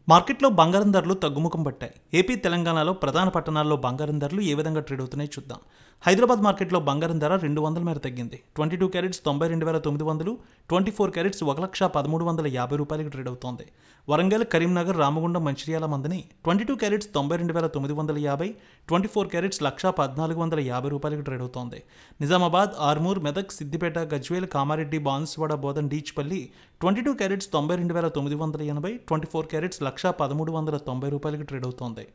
మార్కెట్లో బంగారం ధరలు తగ్గుముఖం పట్టాయి. ఏపీ, తెలంగాణలో ప్రధాన పట్టణాల్లో బంగారం ధరలు ఏ విధంగా ట్రేడ్ అవుతున్నాయో చూద్దాం. హైదరాబాద్ మార్కెట్లో బంగారం ధర 200 మేర తగ్గింది. 22 క్యారెట్స్ 92,900, 24 క్యారెట్స్ 1,13,50 రూపాయలకి ట్రేడ్ అవుతోంది. వరంగల్, కరీంనగర్, రామగుండం, మంచిర్యాల మందని 22 క్యారెట్స్ 92,950, 24 క్యారెట్స్ 1,14,50 రూపాయలకి ట్రేడ్ అవుతోంది. నిజామాబాద్, ఆర్మూర్, మెదక్, సిద్దిపేట, గజ్వేల్, కామారెడ్డి, బాన్సువాడ, బోధన్, డీచ్పల్లి 22 క్యారెట్స్ 92,980, 24 క్యారెట్స్ 1,1390 రూపాయలకి ట్రేడ్ అవుతోంది.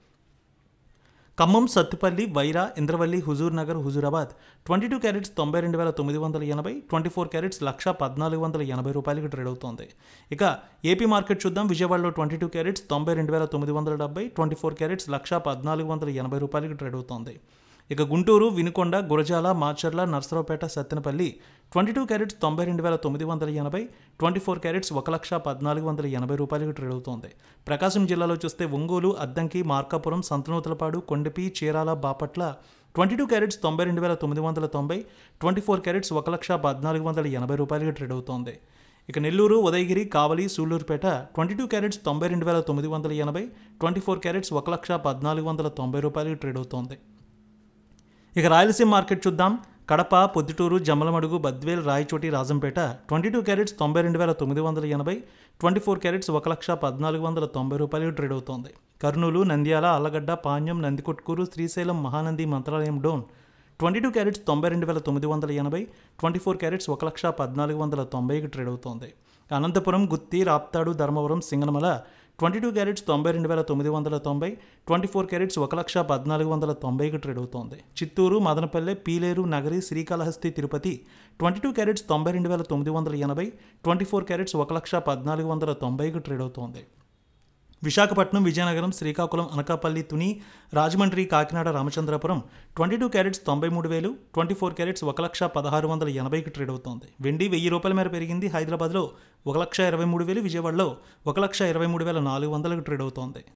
ఖమ్మం, సత్తుపల్లి, వైరా, ఇంద్రవల్లి, హుజూర్ నగర్, హుజూరాబాద్ 22 క్యారెట్స్ 92,980, 24 క్యారెట్స్ 1,1480 రూపాయలకి ట్రేడ్ అవుతోంది. ఇక ఏపీ మార్కెట్ చూద్దాం. విజయవాడలో 22 క్యారెట్స్ 92,970, 24 క్యారెట్స్ 1,1480 రూపాయలకి ట్రేడ్ అవుతోంది. ఇక గుంటూరు, వినుకొండ, గురజాల, మాచర్ల, నర్సరావుపేట, సత్తెనపల్లి 22 క్యారెట్స్ 92,980, 24 క్యారెట్స్ 1,1480 రూపాయలకి ట్రేడ్ అవుతోంది. ప్రకాశం జిల్లాలో చూస్తే ఒంగోలు, అద్దంకి, మార్కాపురం, సంతనూతలపాడు, కొండపి, చీరాల, బాపట్ల 22 క్యారెట్స్ 92,990, 24 క్యారెట్స్ 1,1480 రూపాయలకి ట్రేడ్ అవుతోంది. ఇక నెల్లూరు, ఉదయగిరి, కావలి, సూళ్లూరుపేట 22 క్యారెట్స్ 92,980, 24 క్యారెట్స్ 1,1490 రూపాయలకి ట్రేడ్ అవుతోంది. ఇక రాయలసీమ మార్కెట్ చూద్దాం. కడప, పొద్దుటూరు, జమ్మలమడుగు, బద్వేల్, రాయచోటి, రాజంపేట 22 క్యారెట్స్ 92,980, 24 క్యారెట్స్ 1,1490 రూపాయలకి ట్రేడ్ అవుతోంది. కర్నూలు, నంద్యాల, ఆళ్లగడ్డ, పాణ్యం, నందికొట్కూరు, శ్రీశైలం, మహానంది, మంత్రాలయం, డోన్ 22 క్యారెట్స్ 92,980, 24 క్యారెట్స్ 1,1490కి ట్రేడ్ అవుతోంది. అనంతపురం, గుత్తి, రాప్తాడు, ధర్మవరం, సింగనమల 22 క్యారెట్స్ 92,990, 24 క్యారెట్స్ 1,1490కి ట్రేడ్ అవుతోంది. చిత్తూరు, మదనపల్లె, పీలేరు, నగరి, శ్రీకాళహస్తి, తిరుపతి 22 క్యారెట్స్ 92,980, 24 క్యారెట్స్ 1,1490కి ట్రేడ్ అవుతోంది. విశాఖపట్నం, విజయనగరం, శ్రీకాకుళం, అనకాపల్లి, తుని, రాజమండ్రి, కాకినాడ, రామచంద్రపురం 22 క్యారెట్స్ 93,000, 24 క్యారెట్స్ 1,1680కి ట్రేడ్ అవుతోంది. వెండి 1,000 రూపాయల మేర పెరిగింది. హైదరాబాద్లో 1,23,000, విజయవాడలో 1,23,400కి ట్రేడ్ అవుతోంది.